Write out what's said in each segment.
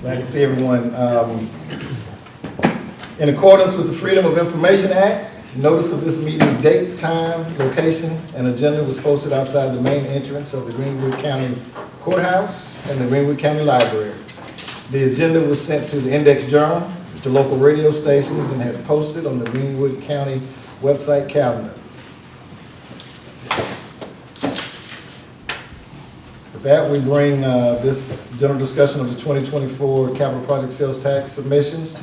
Glad to see everyone. In accordance with the Freedom of Information Act, notice of this meeting's date, time, location, and agenda was posted outside the main entrance of the Greenwood County Courthouse and the Greenwood County Library. The agenda was sent to the Index Journal, to local radio stations, and has posted on the Greenwood County website calendar. With that, we bring this general discussion of the 2024 capital project sales tax submissions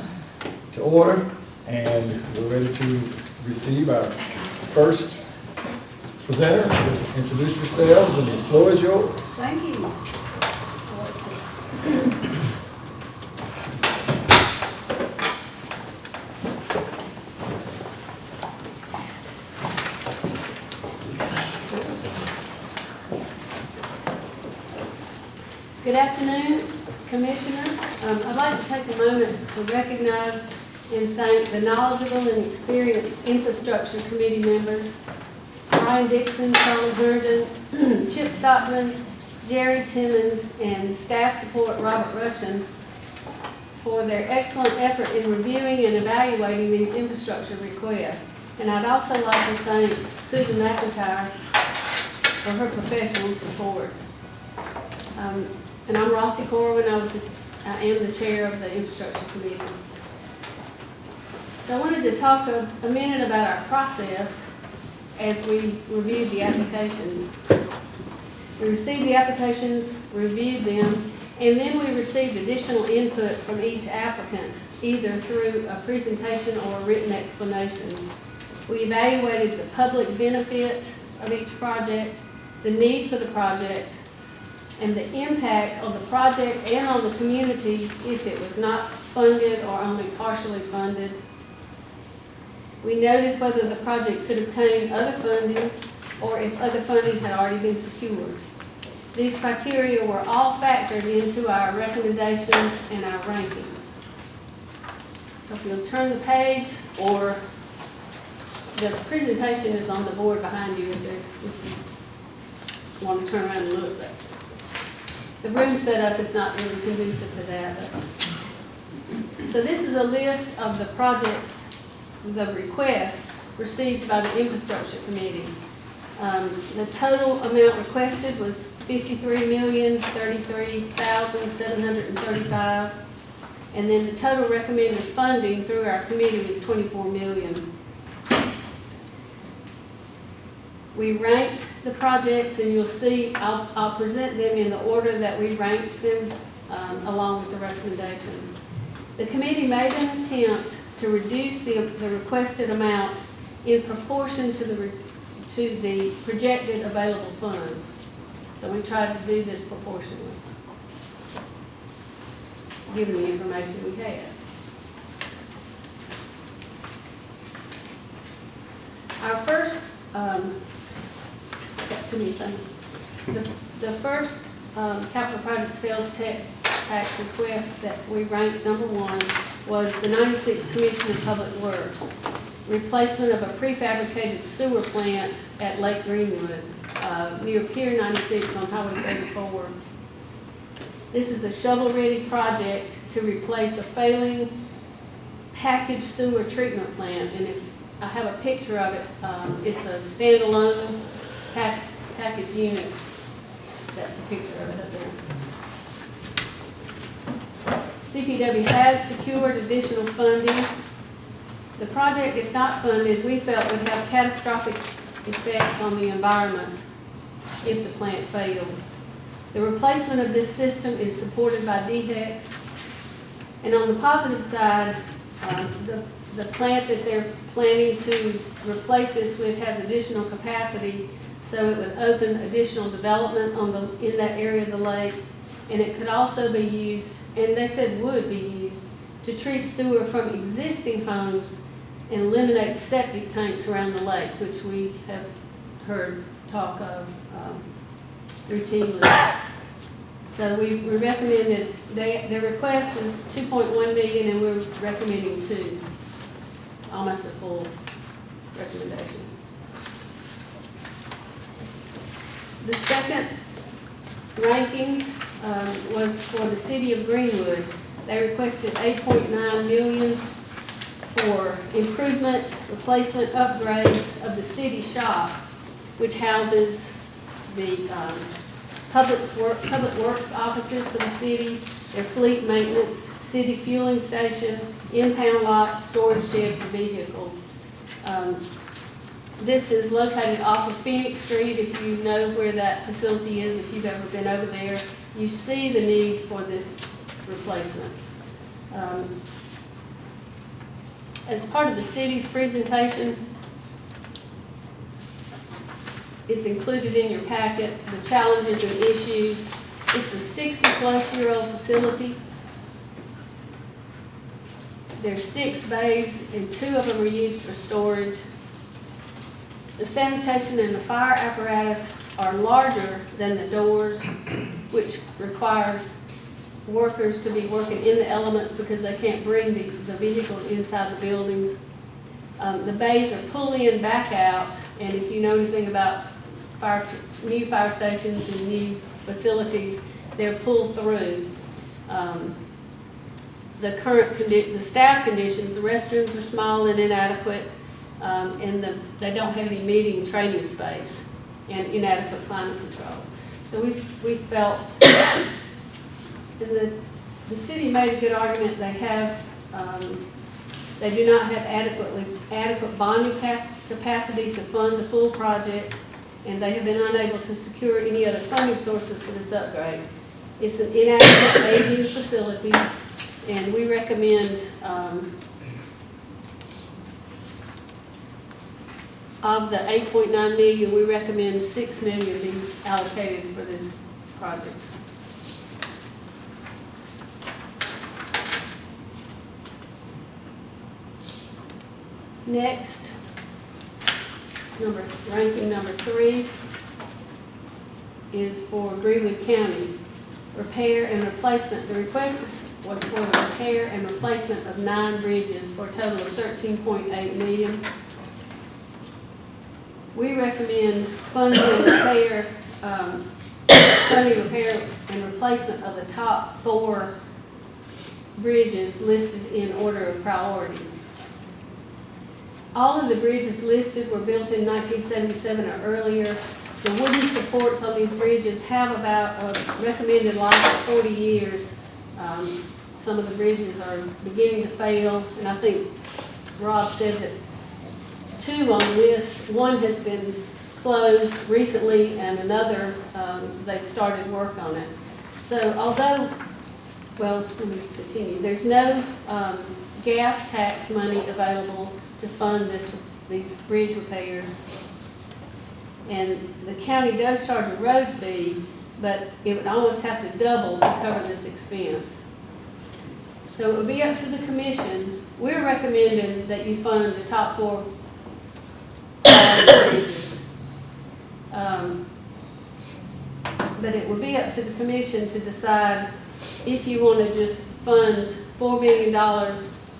to order, and we're ready to receive our first presenter. Introduce yourselves, and the floor is yours. Thank you. Good afternoon, Commissioners. I'd like to take a moment to recognize and thank the knowledgeable and experienced Infrastructure Committee members, Brian Dixon, Charlie Herndon, Chip Stockman, Jerry Timmons, and staff support Robert Russian for their excellent effort in reviewing and evaluating these infrastructure requests. And I'd also like to thank Susan McIntyre for her professional support. And I'm Rossie Corwon. I am the chair of the Infrastructure Committee. So I wanted to talk a minute about our process as we reviewed the applications. We received the applications, reviewed them, and then we received additional input from each applicant, either through a presentation or a written explanation. We evaluated the public benefit of each project, the need for the project, and the impact on the project and on the community if it was not funded or only partially funded. We noted whether the project could obtain other funding or if other funding had already been secured. These criteria were all factored into our recommendations and our rankings. So if you'll turn the page, or the presentation is on the board behind you if you want to turn around and look. The room setup is not really conducive to that. So this is a list of the projects, the requests received by the Infrastructure Committee. The total amount requested was $53,033,735, and then the total recommended funding through our committee was $24 million. We ranked the projects, and you'll see I'll present them in the order that we ranked them along with the recommendation. The committee made an attempt to reduce the requested amounts in proportion to the projected available funds. So we tried to do this proportionally, given the information we had. Our first the first capital project sales tax request that we ranked number one was the 96th Commission of Public Works, replacement of a prefabricated sewer plant at Lake Greenwood near Pier 96 on Highway 34. This is a shovel-ready project to replace a failing packaged sewer treatment plant, and if I have a picture of it, it's a standalone package unit. That's a picture of it up there. CPW has secured additional funding. The project, if not funded, we felt would have catastrophic effects on the environment if the plant failed. The replacement of this system is supported by DHEC. And on the positive side, the plant that they're planning to replace this with has additional capacity, so it would open additional development in that area of the lake, and it could also be used, and they said would be used, to treat sewer from existing homes and eliminate septic tanks around the lake, which we have heard talk of routinely. So we recommended, their request was $2.1 million, and we're recommending $2 million, almost a full recommendation. The second ranking was for the City of Greenwood. They requested 8.9 million for improvement, replacement, upgrades of the city shop, which houses the public works offices for the city, their fleet maintenance, city fueling station, impound lot, storage shed for vehicles. This is located off of Phoenix Street. If you know where that facility is, if you've ever been over there, you see the need for this replacement. As part of the city's presentation, it's included in your packet, the challenges and issues. It's a 60-plus-year-old facility. There's 6 bays and 2 of them are used for storage. The sanitation and the fire apparatus are larger than the doors, which requires workers to be working in the elements because they can't bring the vehicles inside the buildings. The bays are pull in, back out, and if you know anything about new fire stations and new facilities, they're pulled through. The staff conditions, the restrooms are small and inadequate, and they don't have any meeting and training space and inadequate climate control. So we felt, and the city made a good argument. They do not have adequate bonding capacity to fund the full project, and they have been unable to secure any other funding sources for this upgrade. It's an inadequate aging facility, and we recommend of the 8.9 million, we recommend 6 million be allocated for this project. Next, ranking number 3 is for Greenwood County. Repair and replacement. The request was for the repair and replacement of 9 bridges for a total of 13.8 million. We recommend funding repair and replacement of the top 4 bridges listed in order of priority. All of the bridges listed were built in 1977 or earlier. The wooden supports on these bridges have about a recommended life of 40 years. Some of the bridges are beginning to fail, and I think Rob said that 2 on the list, 1 has been closed recently, and another, they've started work on it. So although, well, let me continue. There's no gas tax money available to fund these bridge repairs. And the county does charge a road fee, but it would almost have to double to cover this expense. So it would be up to the commission. We're recommending that you fund the top 4 bridges. But it would be up to the commission to decide if you want to just fund $4 million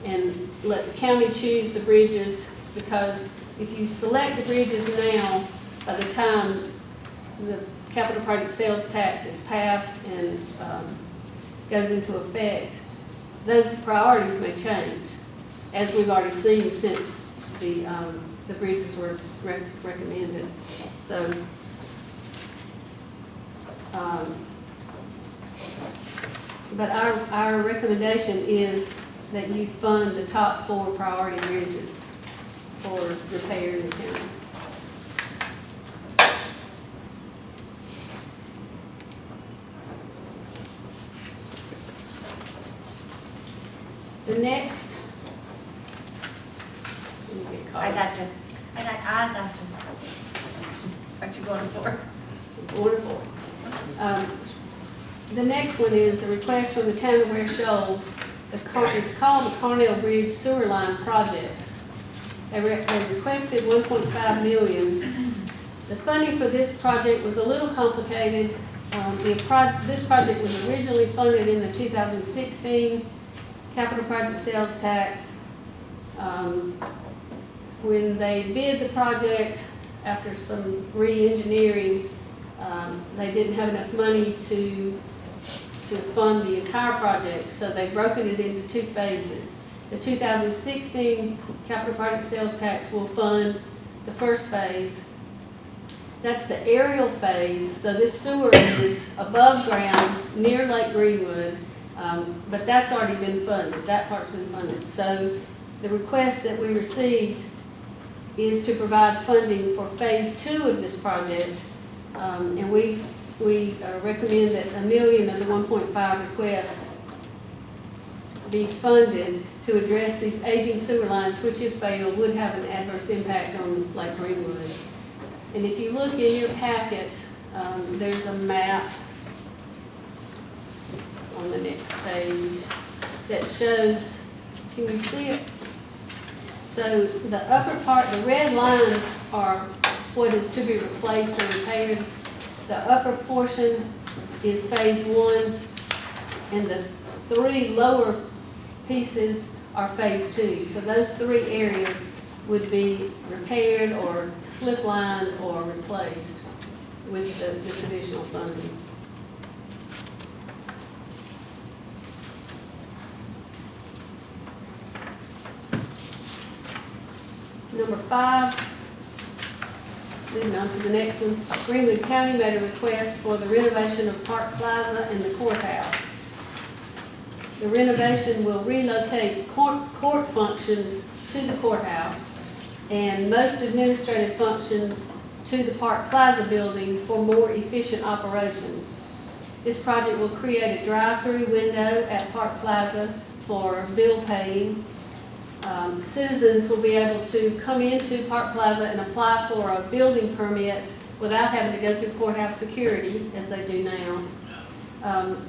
and let the county choose the bridges, because if you select the bridges now, by the time the capital project sales tax is passed and goes into effect, those priorities may change, as we've already seen since the bridges were recommended. So, but our recommendation is that you fund the top 4 priority bridges for repair in the county. The next, I got you. I got you. What you going for? Wonderful. The next one is a request from the town of Ware Shoals. It's called the Carnell Bridge Sewer Line Project. They requested 1.5 million. The funding for this project was a little complicated. This project was originally funded in the 2016 capital project sales tax. When they bid the project, after some re-engineering, they didn't have enough money to to fund the entire project, so they've broken it into 2 phases. The 2016 capital project sales tax will fund the first phase. That's the aerial phase, so this sewer is above ground near Lake Greenwood, but that's already been funded, that part's been funded. So the request that we received is to provide funding for phase 2 of this project, and we recommend that $1 million of the 1.5 request be funded to address these aging sewer lines, which if failed would have an adverse impact on Lake Greenwood. And if you look in your packet, there's a map on the next page that shows, can you see it? So the upper part, the red lines are what is to be replaced or repaired. The upper portion is phase 1, and the 3 lower pieces are phase 2. So those 3 areas would be repaired or slip lined or replaced with this additional funding. Number 5, moving on to the next one. Greenwood County made a request for the renovation of Park Plaza and the courthouse. The renovation will relocate court functions to the courthouse and most administrative functions to the Park Plaza building for more efficient operations. This project will create a drive-through window at Park Plaza for bill paying. Citizens will be able to come into Park Plaza and apply for a building permit without having to go through courthouse security as they do now.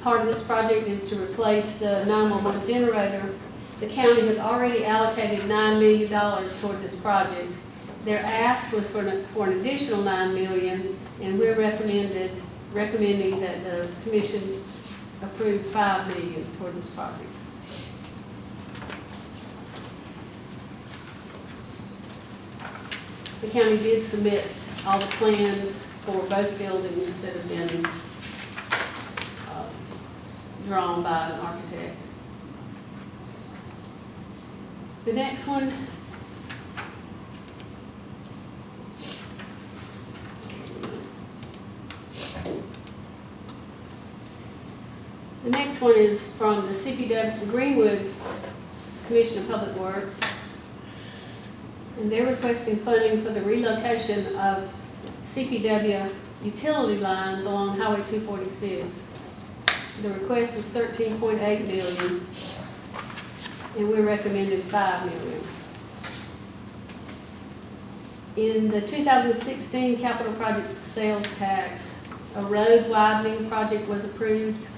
Part of this project is to replace the 911 generator. The county has already allocated $9 million toward this project. Their ask was for an additional $9 million, and we're recommending that the commission approve $5 million toward this project. The county did submit all the plans for both buildings that have been drawn by an architect. The next one is from the CPW Greenwood Commission of Public Works. And they're requesting funding for the relocation of CPW utility lines along Highway 246. The request was $13.8 million, and we recommended $5 million. In the 2016 capital project sales tax, a road widening project was approved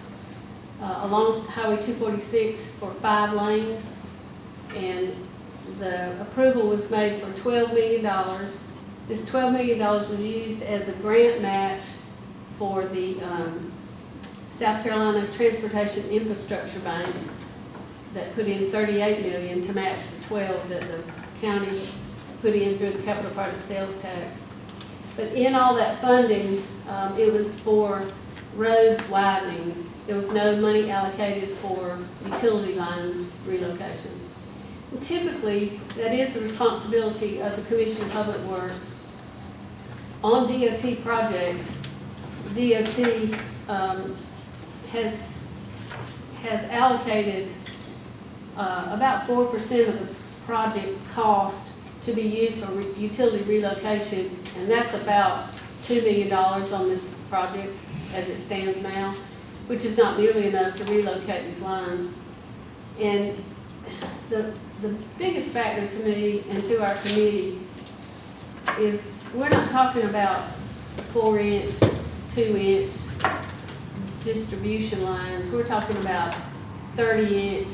along Highway 246 for 5 lanes, and the approval was made for $12 million. This $12 million was used as a grant match for the South Carolina Transportation Infrastructure Bank that put in $38 million to match the 12 that the county put in through the capital project sales tax. But in all that funding, it was for road widening. There was no money allocated for utility line relocation. And typically, that is the responsibility of the Commission of Public Works. On DOT projects, DOT has allocated about 4% of the project cost to be used for utility relocation, and that's about $2 million on this project as it stands now, which is not nearly enough to relocate these lines. And the biggest factor to me and to our committee is we're not talking about 4-inch, 2-inch distribution lines. We're talking about 30-inch,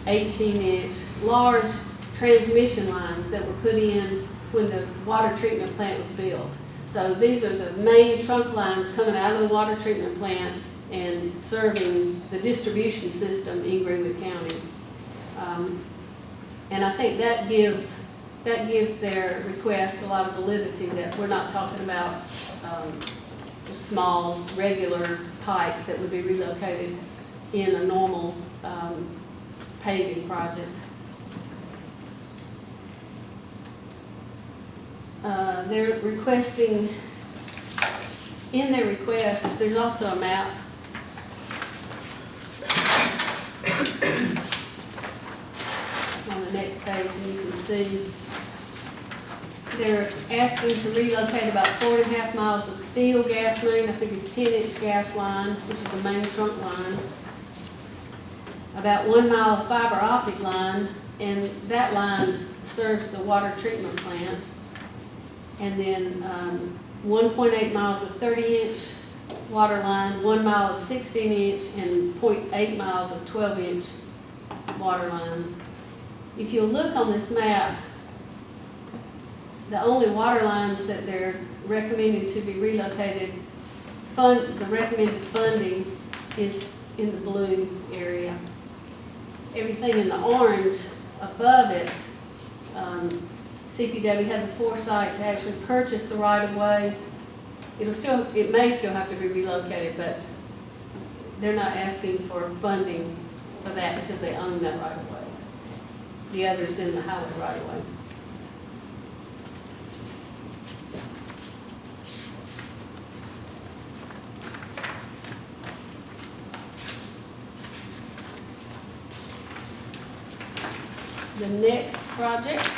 18-inch, large transmission lines that were put in when the water treatment plant was built. So these are the main trunk lines coming out of the water treatment plant and serving the distribution system in Greenwood County. And I think that gives their request a lot of validity, that we're not talking about just small, regular pipes that would be relocated in a normal paving project. They're requesting, in their request, there's also a map. On the next page, and you can see they're asking to relocate about 4.5 miles of steel gas main, I think it's 10-inch gas line, which is the main trunk line. About 1 mile of fiber optic line, and that line serves the water treatment plant. And then 1.8 miles of 30-inch water line, 1 mile of 16-inch, and 0.8 miles of 12-inch water line. If you'll look on this map, the only water lines that they're recommending to be relocated, the recommended funding is in the blue area. Everything in the orange above it, CPW had the foresight to actually purchase the right-of-way. It may still have to be relocated, but they're not asking for funding for that because they own that right-of-way. The other's in the highway right-of-way. The next project,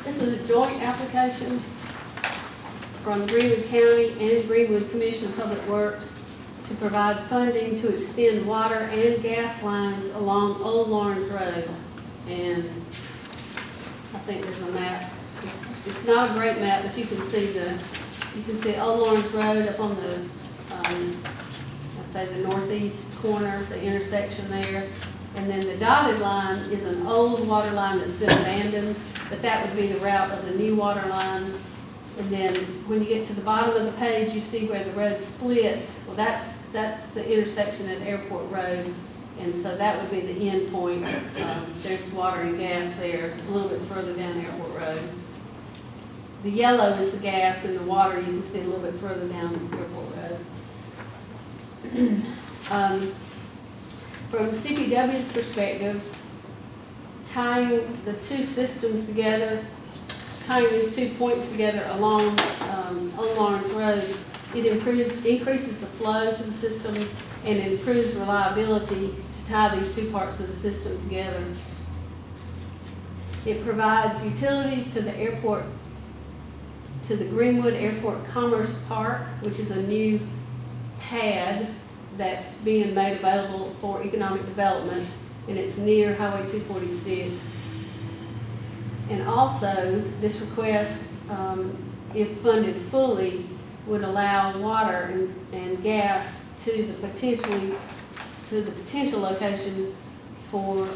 this is a joint application from Greenwood County and Greenwood Commission of Public Works to provide funding to extend water and gas lines along Old Lawrence Road. And I think there's a map. It's not a great map, but you can see Old Lawrence Road up on the, I'd say the northeast corner, the intersection there. And then the dotted line is an old water line that's been abandoned, but that would be the route of the new water line. And then when you get to the bottom of the page, you see where the road splits. Well, that's the intersection at Airport Road. And so that would be the end point. There's water and gas there, a little bit further down Airport Road. The yellow is the gas, and the water you can see a little bit further down Airport Road. From CPW's perspective, tying the two systems together, tying these 2 points together along Old Lawrence Road, it increases the flow to the system and improves reliability to tie these two parts of the system together. It provides utilities to the airport, to the Greenwood Airport Commerce Park, which is a new pad that's being made available for economic development, and it's near Highway 246. And also, this request, if funded fully, would allow water and gas to the potential location for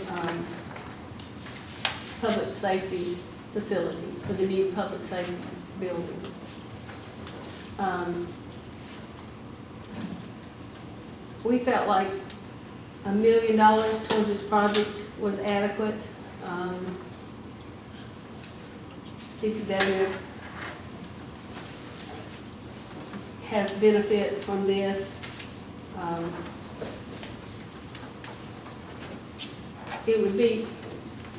public safety facility, for the new public safety building. We felt like $1 million towards this project was adequate. CPW has benefit from this. It would be,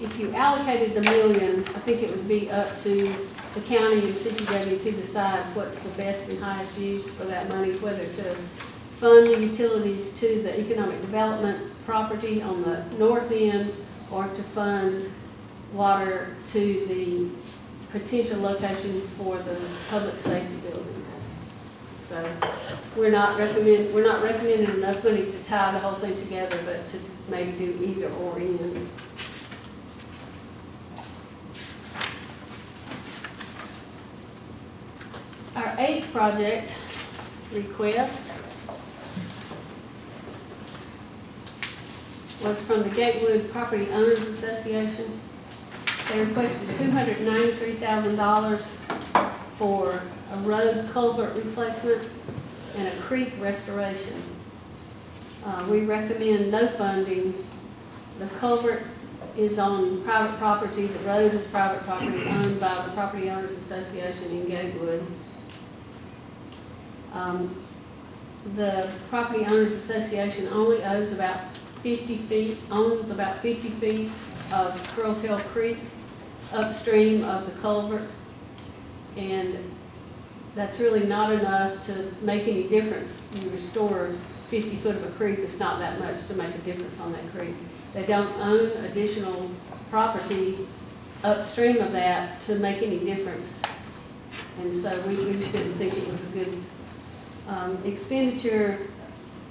if you allocated the $1 million, I think it would be up to the county and CPW to decide what's the best and highest use for that money, whether to fund the utilities to the economic development property on the north end or to fund water to the potential location for the public safety building. So we're not recommending enough money to tie the whole thing together, but to maybe do either or in. Our 8th project request was from the Gatewood Property Owners Association. They requested $293,000 for a road culvert replacement and a creek restoration. We recommend no funding. The culvert is on private property. The road is private property owned by the Property Owners Association in Gatewood. the Property Owners Association only owns about 50 feet of Curltail Creek upstream of the culvert. And that's really not enough to make any difference. You restore 50 foot of a creek, it's not that much to make a difference on that creek. They don't own additional property upstream of that to make any difference. And so we just didn't think it was a good expenditure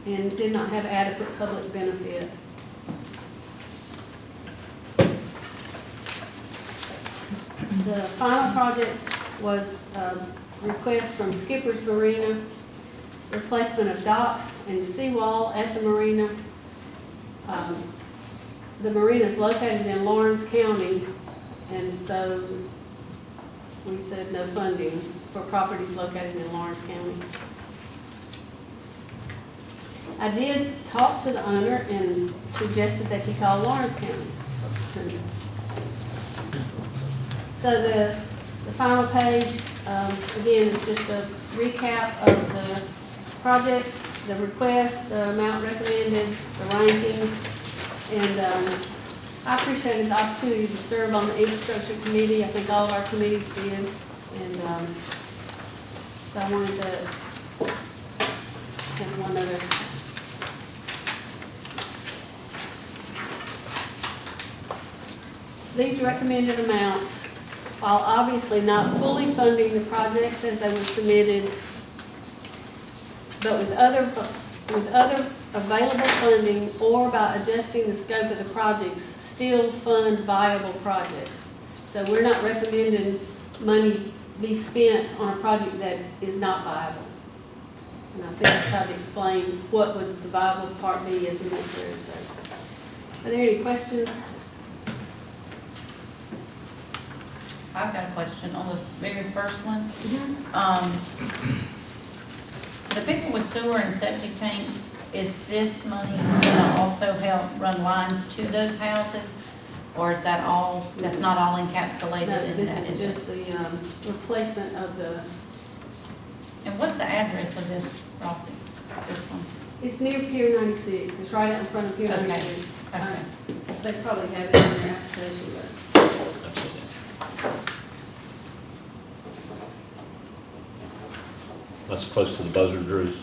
and did not have adequate public benefit. The final project was a request from Skipper's Marina, replacement of docks and seawall at the marina. The marina is located in Lawrence County, and so we said no funding for properties located in Lawrence County. I did talk to the owner and suggested that he call Lawrence County. So the final page, again, is just a recap of the projects, the request, the amount recommended, the ranking, and I appreciated the opportunity to serve on the infrastructure committee. I think all of our committees did, and so I wanted to have one other. These recommended amounts, while obviously not fully funding the projects as they were submitted, but with other available funding or by adjusting the scope of the projects, still fund viable projects. So we're not recommending money be spent on a project that is not viable. And I think I tried to explain what would the viable part be as we went through. So, are there any questions? I've got a question on the very first one. The people with sewer and septic tanks, is this money gonna also help run lines to those houses? Or is that all, that's not all encapsulated No, in this that? is just the replacement of the, And what's the address of this, Rossie, this one? it's near Pier 96. It's right out in front of Pier Okay. 96. Okay. They probably have it in their application, but. That's close to the Buzzard Drews.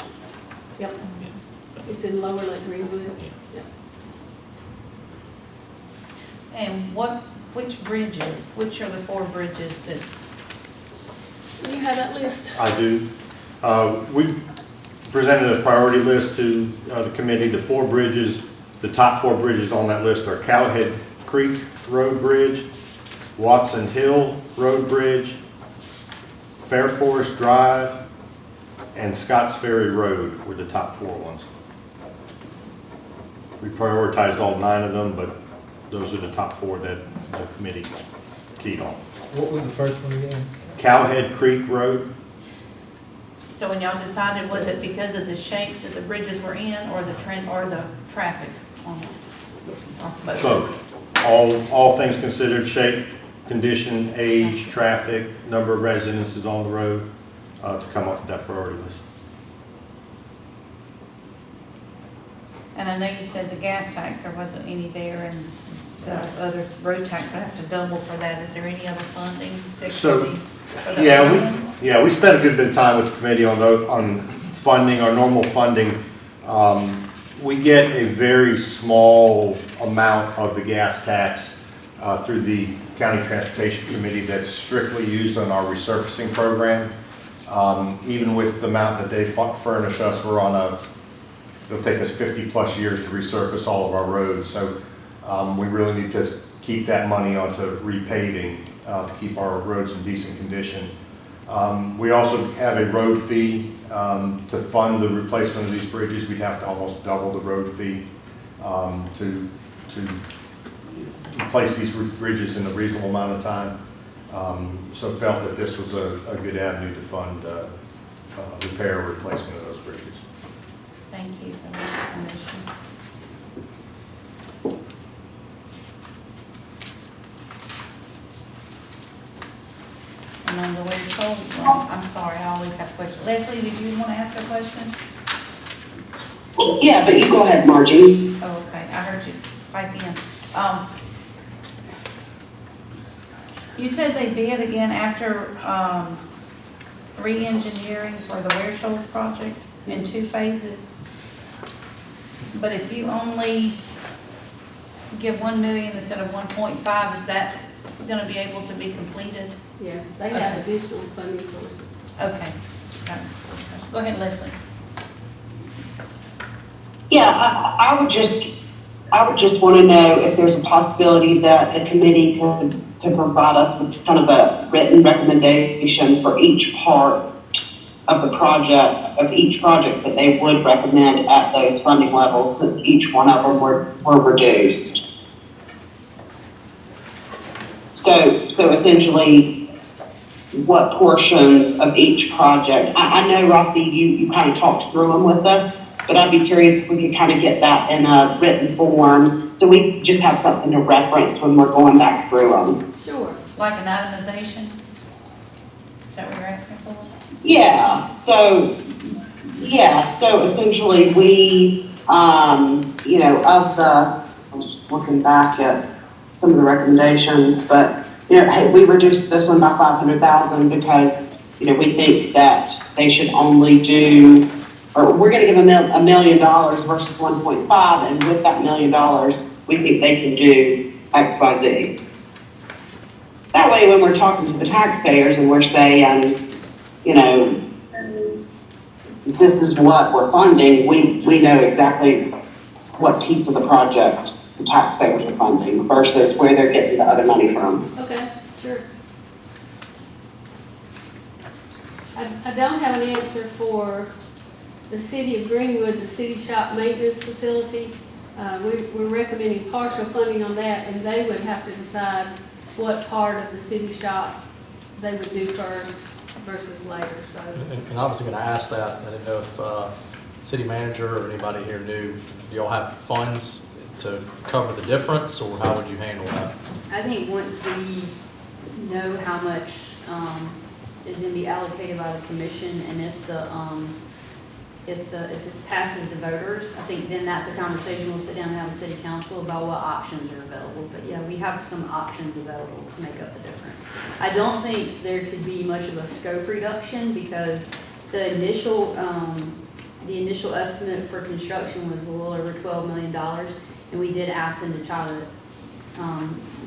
Yep. It's in Lower Lake Greenwood. Yeah. Yep. And which are the 4 bridges that, You have that list? I do. We presented a priority list to the committee. The 4 bridges, the top 4 bridges on that list are Cowhead Creek Road Bridge, Watson Hill Road Bridge, Fair Forest Drive, and Scotts Ferry Road were the top 4 ones. We prioritized all 9 of them, but those are the top 4 that the committee keyed on. What was the first one again? Cowhead Creek Road, so when y'all decided, was it because of the shape that the bridges were in, or the traffic on it? Or both? both. All things considered, shape, condition, age, traffic, number of residences on the road, to come up with that priority list. And I know you said the gas tax, there wasn't any there, and the other road tax would have to double for that. Is there any other funding that So, could be for the Yeah, other ones? we spent a good bit of time with the committee on funding, our normal funding. We get a very small amount of the gas tax through the County Transportation Committee that's strictly used on our resurfacing program. Even with the amount that they furnish us, it'll take us 50+ years to resurface all of our roads. So we really need to keep that money onto repaving to keep our roads in decent condition. We also have a road fee to fund the replacement of these bridges. We'd have to almost double the road fee to replace these bridges in a reasonable amount of time. So felt that this was a good avenue to fund repair or replacement of those bridges. Thank you for that information. And on the way to Courthouse, I'm sorry, I always have questions. Leslie, did you want to ask a question? Yeah, but you go ahead, Margie. Oh, okay, I heard you pipe in. You said they bid again after, re-engineering for the Ware Shoals project in 2 phases. But if you only give 1 million instead of 1.5, is that gonna be able to be completed? Yes, they have additional funding sources. Okay. Go ahead, Leslie. Yeah, I would just want to know if there's a possibility that the committee could provide us with kind of a written recommendation for each part of the project, of each project that they would recommend at those funding levels, since each one of them were reduced. So essentially, what portions of each project, I know, Rossie, you kind of talked through them with us, but I'd be curious if we could kind of get that in a written form, so we just have something to reference when we're going back through them. Sure. Like an itemization? Is that what you're asking for? So essentially we, I'm just looking back at some of the recommendations, but, hey, we reduced this one by 500,000 because, we think that they should only do, or we're gonna give them $1 million versus 1.5, and with that $1 million, we think they can do X, Y, Z. That way, when we're talking to the taxpayers and we're saying, this is what we're funding, we know exactly what piece of the project the taxpayers are funding versus where they're getting the other money from. Okay, sure. I don't have an answer for the city of Greenwood, the city shop maintenance facility. We're recommending partial funding on that, and they would have to decide what part of the city shop they would do first versus later, so. And obviously going to ask that, I didn't know if the city manager or anybody here knew, do y'all have funds to cover the difference, or how would you handle that? I think once we know how much is going to be allocated by the commission, and if it passes the voters, I think then that's a conversation we'll sit down and have a city council about what options are available. But yeah, we have some options available to make up the difference. I don't think there could be much of a scope reduction because the initial estimate for construction was a little over $12 million, and we did ask them to try to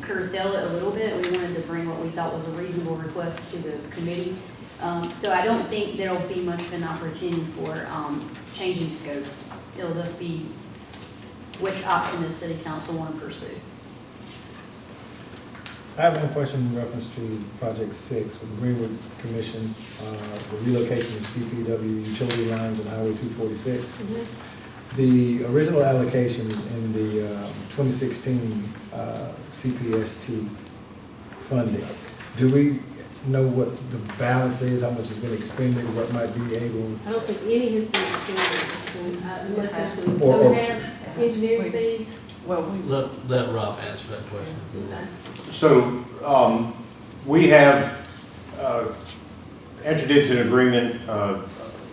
curtail it a little bit. We wanted to bring what we thought was a reasonable request to the committee. So I don't think there'll be much of an opportunity for changing scope. It'll just be which option the city council want to pursue. I have one question in reference to Project 6 with the Greenwood Commission, the relocation of CPW utility lines on Highway 246. Mm-hmm. The original allocation in the 2016 CPST funding, do we know what the balance is, how much has been expended, what might be able? I don't think any has been expended at this point, unless there's some Or- overhead engineering fees. Well, let Rob answer that question. Okay. So, we have entered into an agreement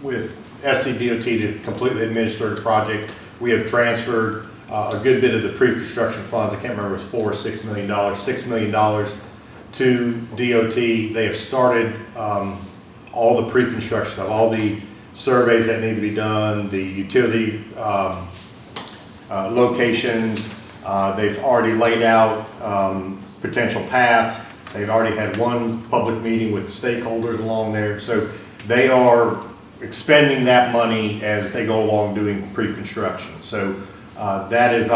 with SCDOT to completely administer the project. We have transferred a good bit of the pre-construction funds, I can't remember if it was $4 or $6 million, $6 million to DOT. They have started all the pre-construction of all the surveys that need to be done, the utility locations. They've already laid out potential paths. They've already had one public meeting with stakeholders along there. So they are expending that money as they go along doing pre-construction. So that is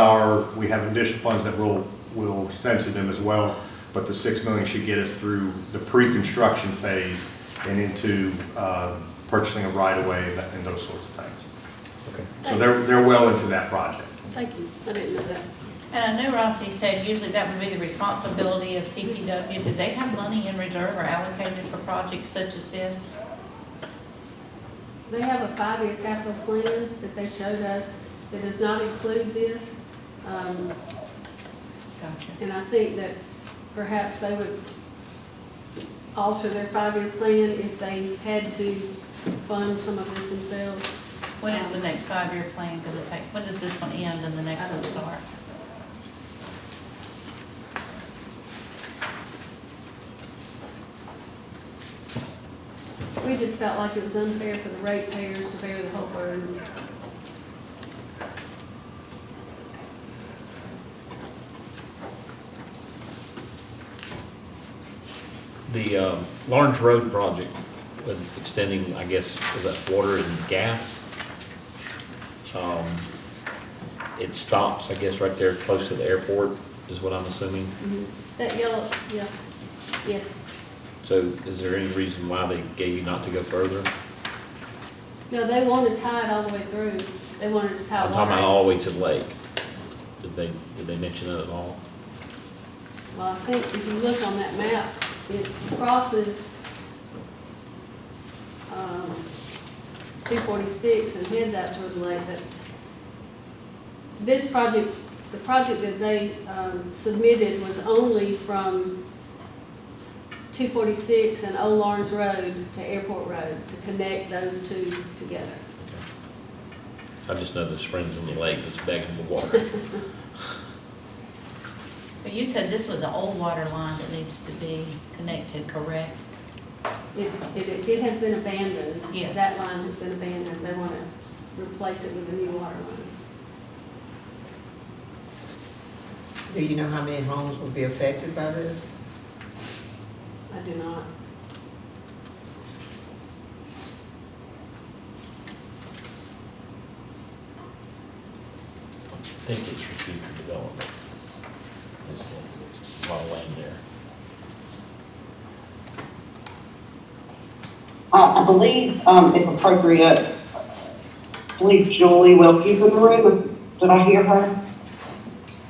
we have additional funds that we'll send to them as well. But the $6 million should get us through the pre-construction phase and into purchasing a right-of-way and those sorts of things. Okay. So they're well into that project. Thank you. I didn't know that. And I know Rossie said usually that would be the responsibility of CPW. Did they have money in reserve or allocated for projects such as this? They have a 5-year capital plan that they showed us that does not include this. Gotcha. And I think that perhaps they would alter their 5-year plan if they had to fund some of this themselves. When is the next 5-year plan gonna take, when does this one end and the next one start? We just felt like it was unfair for the ratepayers to bear the whole burden. The Lawren Road project, with extending, I guess, was that water and gas? It stops, I guess, right there close to the airport, is what I'm assuming. That yellow, yeah, yes. So is there any reason why they gave you not to go further? No, they wanted to tie it all the way through. They wanted to tie I'm water. talking about all the way to the lake. Did they mention that at all? Well, I think if you look on that map, it crosses 246 and heads out toward the lake. But this project, the project that they submitted was only from 246 and Old Lawrence Road to Airport Road to connect those two together. I just know there's friends on the lake that's begging for water. But you said this was an old water line that needs to be connected, correct? It has been abandoned. Yes. That line has been abandoned. They want to replace it with a new water line. Do you know how many homes will be affected by this? I do not. I think it's for future development. There's a lot of land there. I believe, if appropriate, I believe Julie will keep in the room. Did I hear her?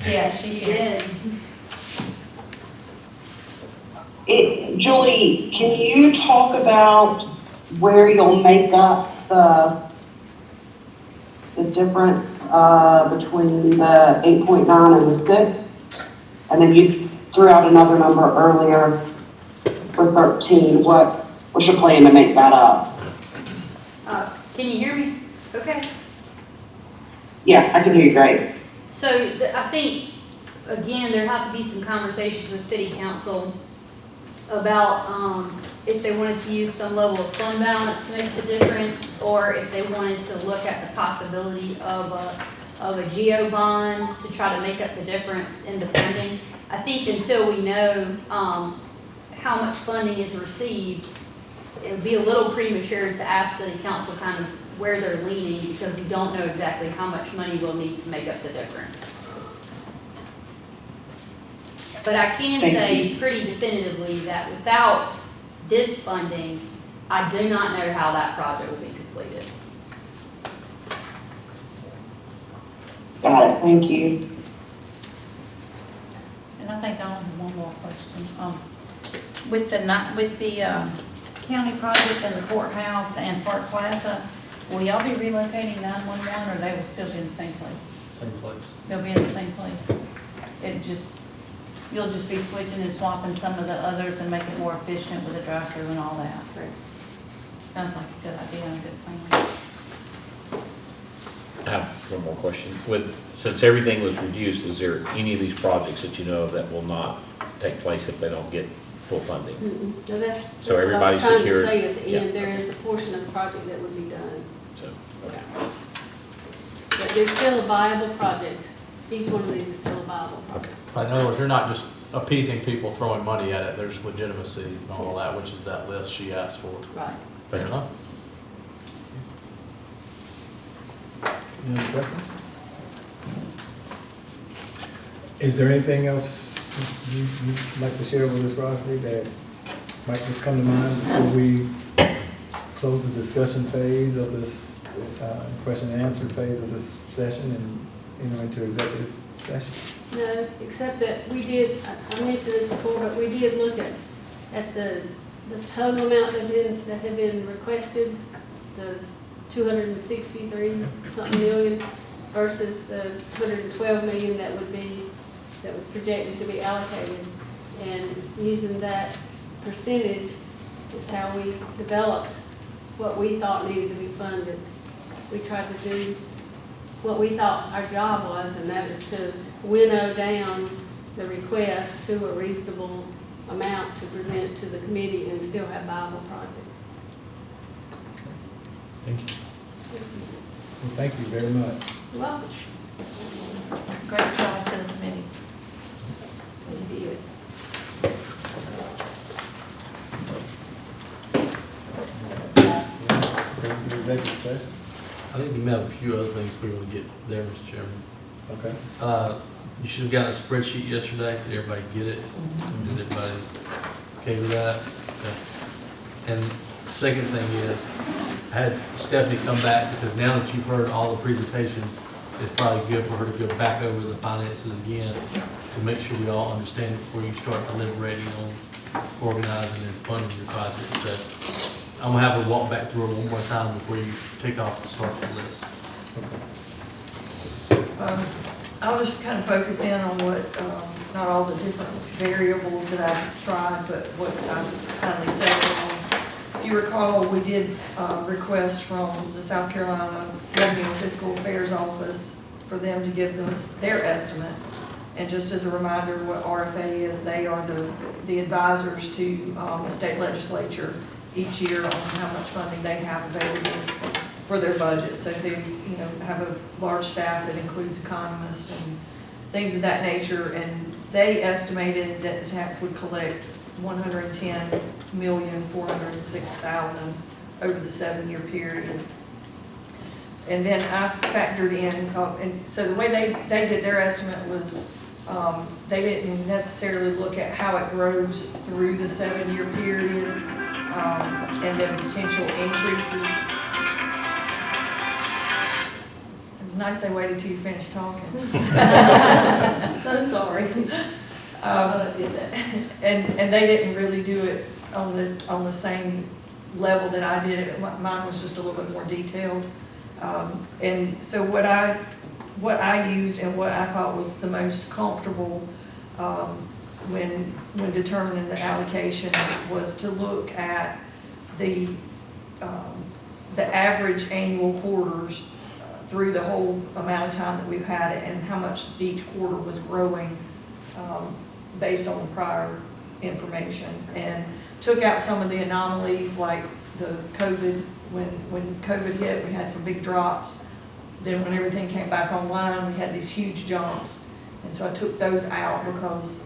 Yes, she did. Julie, can you talk about where you'll make up the difference between the 8.9 and the 6? And then you threw out another number earlier for 13. What's your plan to make that up? Can you hear me? Okay. Yeah, I can hear you great. So I think, again, there have to be some conversations with city council about if they wanted to use some level of fund balance to make the difference, or if they wanted to look at the possibility of a GO bond to try to make up the difference in the funding. I think until we know how much funding is received, it would be a little premature to ask city council kind of where they're leaning, because we don't know exactly how much money we'll need to make up the difference. But I can say pretty definitively that without this funding, I do not know how that project will be completed. Got it, thank you. And I think I only have one more question. With the county project and the courthouse and Park Plaza, will y'all be relocating 911, or they will still be in the same place? Same place. They'll be in the same place. You'll just be switching and swapping some of the others and make it more efficient with the drive-through and all that. Sounds like a good idea and a good plan. I have one more question. Since everything was reduced, is there any of these projects that you know of that will not take place if they don't get full funding? So that's So what I everybody's was trying secured? to say at the Yeah. end. There is a portion of the project that would be done. So, okay. But there's still a viable project. Each one of these is still a viable project. Okay. Right, in other words, you're not just appeasing people throwing money at it, there's legitimacy and all that, which is that list she asked for. Right. Fair enough. Any other questions? Is there anything else you'd like to share with us, Rossie, that might just come to mind before we close the discussion phase of this, question and answer phase of this session and, into executive session? No, except that we did, I mentioned this before, but we did look at the total amount that had been requested, the 263 something million versus the 212 million that was projected to be allocated. And using that percentage is how we developed what we thought needed to be funded. we tried to do what we thought our job was, and that is to winnow down the request to a reasonable amount to present to the committee and still have viable projects. Thank you. Well, thank you very much. You're welcome. Great job to the committee. You did. Executive session? I think you may have a few other things we want to get there, Mr. Chairman. Okay. You should have gotten a spreadsheet yesterday. Did everybody get it? Did everybody okay with that? Okay. And the second thing is, I had Stephanie come back because now that you've heard all the presentations, it's probably good for her to go back over the finances again to make sure we all understand it before you start deliberating on organizing and funding your project. So I'm gonna have her walk back through it one more time before you take off and start the list. I'll just kind of focus in on what, not all the different variables that I've tried, but what I've kindly settled on. If you recall, we did request from the South Carolina Revenue and Fiscal Affairs Office for them to give us their estimate. And just as a reminder, what RFA is, they are the advisors to the state legislature each year on how much funding they have available for their budget. So they, have a large staff that includes economists and things of that nature. And they estimated that the tax would collect $110,406,000 over the 7-year period. And then I factored in, and so the way they did their estimate was they didn't necessarily look at how it grows through the 7-year period and then potential increases. It was nice they waited till you finished talking. So sorry. I did that. And they didn't really do it on the same level that I did it. Mine was just a little bit more detailed. And so what I used and what I thought was the most comfortable when determining the allocation was to look at the average annual quarters through the whole amount of time that we've had it and how much each quarter was growing based on the prior information, and took out some of the anomalies like the COVID. When COVID hit, we had some big drops. Then when everything came back online, we had these huge jumps. And so I took those out because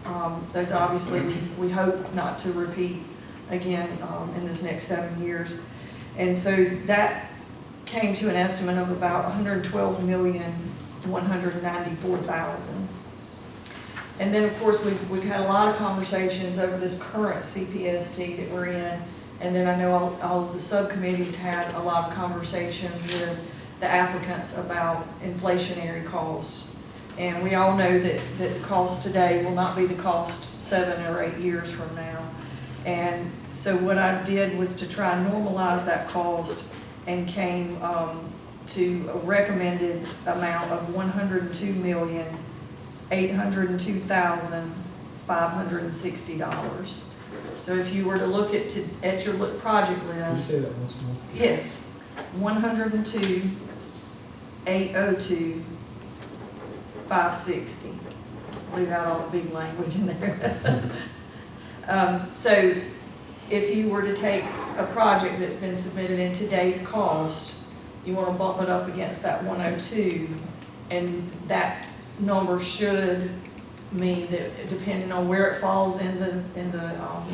those obviously we hope not to repeat again in this next 7 years. And so that came to an estimate of about $112,194,000. And then of course we've had a lot of conversations over this current CPST that we're in. And then I know all of the subcommittees had a lot of conversations with the applicants about inflationary costs. And we all know that the cost today will not be the cost 7 or 8 years from now. And so what I did was to try and normalize that cost and came to a recommended amount of $102,802,560. So if you were to look at your project list. Can you say that once more? Yes, 102,802,560. Leave out all the big language in there. So if you were to take a project that's been submitted in today's cost, you want to bump it up against that 102, and that number should mean that depending on where it falls in the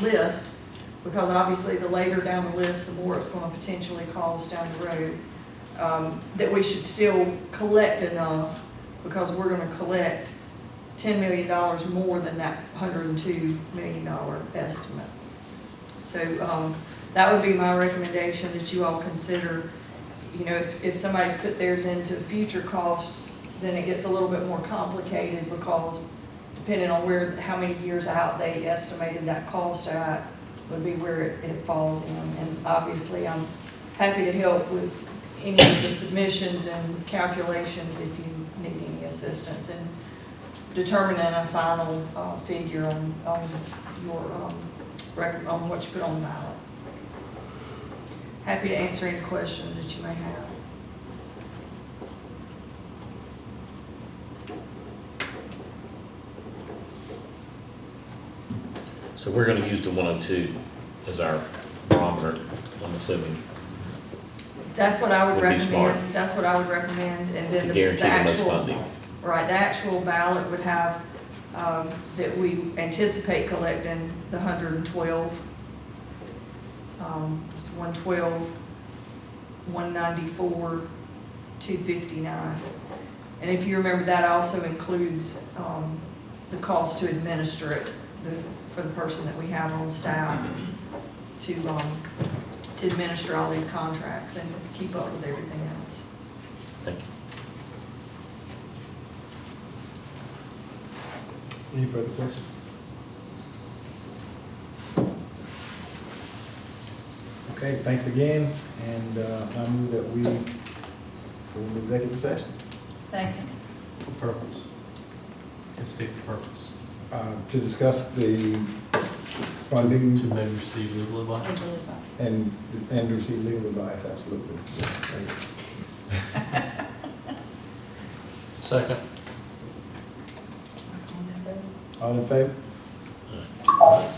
list, because obviously the later down the list, the more it's going to potentially cost down the road, that we should still collect enough, because we're going to collect $10 million more than that $102 million estimate. So that would be my recommendation, that you all consider. If somebody's put theirs into future cost, then it gets a little bit more complicated, because depending on how many years out they estimated that cost at would be where it falls in. And obviously I'm happy to help with any of the submissions and calculations if you need any assistance in determining a final figure on what you put on the ballot. Happy to answer any questions that you may have. So we're gonna use the 102 as our barometer, I'm assuming, That's what I would Would be smart. recommend, that's what I would recommend, and then to the guarantee the most actual, funding. right, the actual ballot would have, that we anticipate collecting the 112. It's 112, 194, 259. And if you remember, that also includes, the cost to administer it, for the person that we have on staff to administer all these contracts and keep up with everything else. Thank you. Any further questions? Okay, thanks again, and I move that we go into executive session Second. For purpose. And state the purpose. To discuss the funding To maybe receive legal advice. Legally advised. and receive legal advice, absolutely. Yes, thank you. Second. All in favor?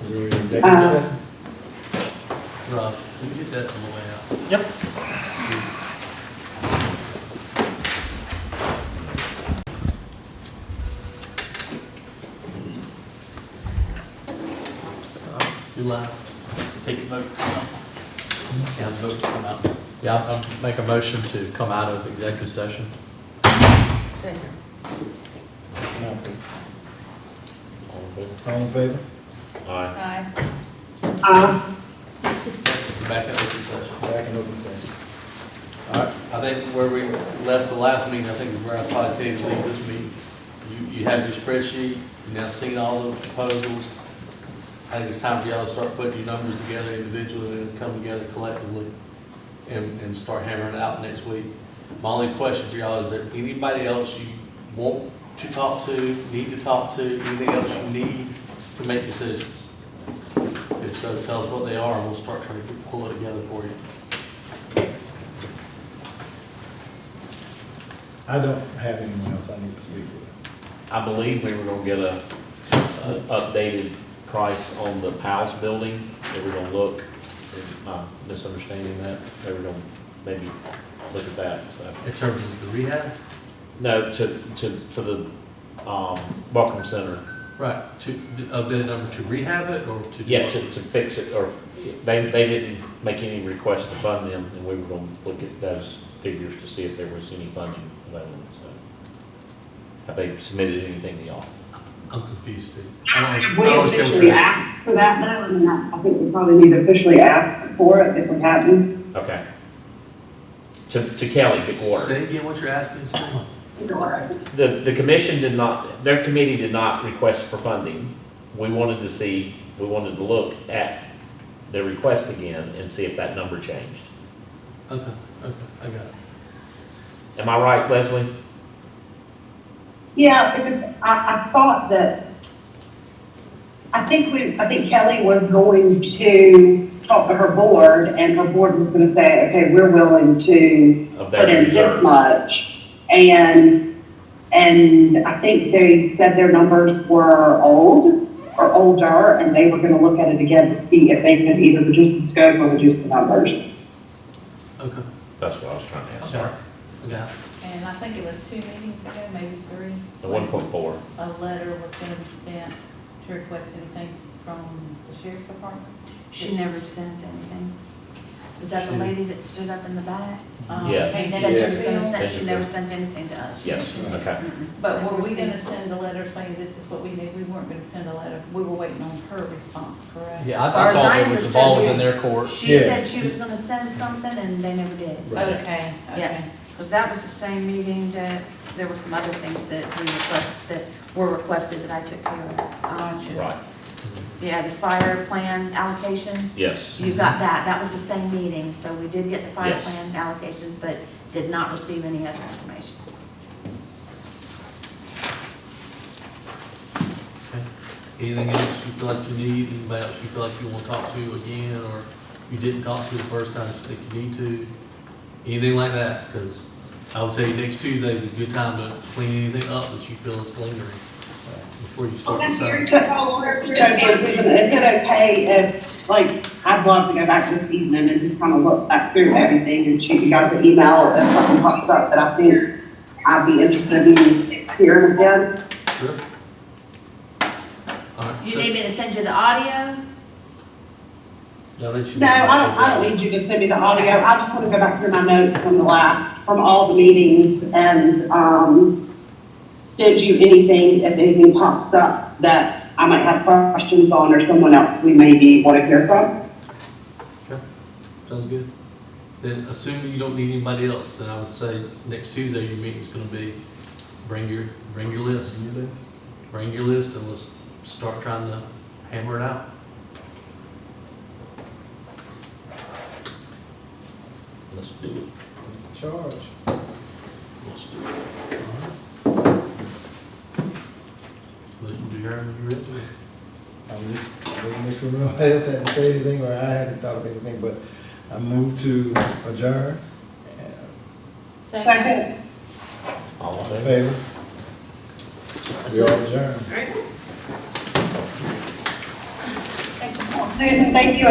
We're in executive session? Rob, can you get that on the way out? Yep. You live? Take your vote, come out. Yeah, vote, come out. Yeah, I'll make a motion to come out of executive session. Second. No. All in favor? All in favor? Aye. Aye. Back in open session. Back in open session. All right, I think where we left the last meeting, I think is where I'll probably tell you to leave this meeting. You have your spreadsheet, you've now seen all the proposals. I think it's time for y'all to start putting your numbers together individually and come together collectively and start hammering it out next week. My only question for y'all is there anybody else you want to talk to, need to talk to, anything else you need to make decisions? If so, tell us what they are and we'll start trying to pull it together for you. I don't have anyone else I need to speak with. I believe we were gonna get a updated price on the Powell's building. They were gonna look, am I misunderstanding that? They were gonna maybe look at that, so. In terms of the rehab? No, to the, Welcome Center. Right, to update a number to rehab it or to? do Yeah, what? to fix it, or they didn't make any request to fund them, and we were gonna look at those figures to see if there was any funding available, so. Have they submitted anything to y'all? I'm confused, Steve. I don't understand We what officially you're asking. asked for that now, and I think we probably need to officially ask for it if we haven't. Okay. To Kelly, Big Water. Say again what you're asking, Steve. The commission did not, their committee did not request for funding. We wanted to look at their request again and see if that number changed. Okay, I got it. Am I right, Leslie? Yeah, because I thought that, I think Kelly was going to talk to her board, and her board was gonna say, okay, we're willing to Of put their in reserve. this much. And I think they said their numbers were old or older, and they were gonna look at it again to see if they could either reduce the scope or reduce the numbers. Okay, That's what I was trying to ask. sorry, I got it. And I think it was 2 meetings ago, maybe 3. The 1.4. A letter was gonna be sent to request anything from the sheriff's department. She never sent anything. Was that the lady that stood up in the back? Yeah. And They said she was didn't gonna send- send, she never sent anything to us. Yes, okay. But were we Never gonna seen- send a letter saying this is what we need? We weren't gonna send a letter. We were waiting on her response, correct? Yeah, I far as thought I it was, the understood, ball was in yeah. their court. She Yeah. said she was gonna send something and they never did. Right. Okay, Yeah, okay. because that was the same meeting that, there were some other things that that were requested that I took care of. Right, Yeah, the fire plan allocations. yes. You got that, that was the same meeting, so we did get the fire Yes. plan allocations, but did not receive any other information. Okay. Anything else you feel like you need, anybody else you feel like you want to talk to again, or you didn't talk to the first time you think you need to? Anything like that, because I will tell you, next Tuesday is a good time to clean anything up that you feel is lingering before you start So, deciding. is it okay if, like, I'd love to go back this evening and just kind of look back through everything and shoot you guys an email if something pops up that I think I'd be interested in hearing again? Sure. All right, You so- need me to send you the audio? No, they should. No, I don't need you to send me the audio. I just want to go back through my notes from all the meetings and, send you anything, if anything pops up that I might have questions on or someone else we maybe want to hear from. Okay, sounds good. Then assuming you don't need anybody else, then I would say next Tuesday, your meeting's gonna be, bring your list. Bring your list and let's start trying to hammer it out. Let's do it. What's the charge? Let's do it. Motion to adjourn, you ready? I was just making make sure nobody else had to say anything, or I hadn't thought of anything, but I moved to adjourn. Second. All in In favor? favor? We all adjourned. Thank you.